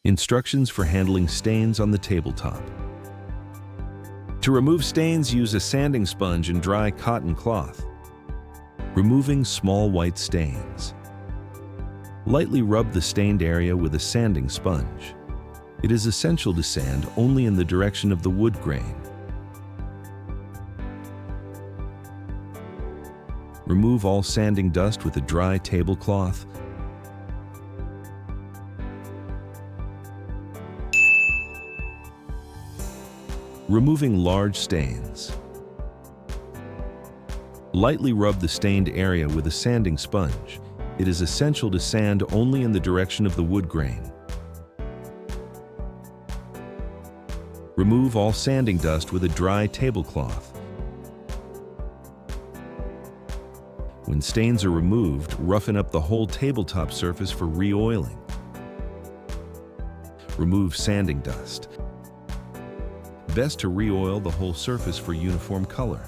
Instructions for handling stains on the tabletop. To remove stains, use a sanding sponge and dry cotton cloth. Removing small white stains. Lightly rub the stained area with a sanding sponge. It is essential to sand only in the direction of the wood grain. Remove all sanding dust with a dry tablecloth. Removing large stains. Lightly rub the stained area with a sanding sponge. It is essential to sand only in the direction of the wood grain. Remove all sanding dust with a dry tablecloth. When stains are removed, roughen up the whole tabletop surface for re-oiling. Remove sanding dust. Best to re-oil the whole surface for uniform color.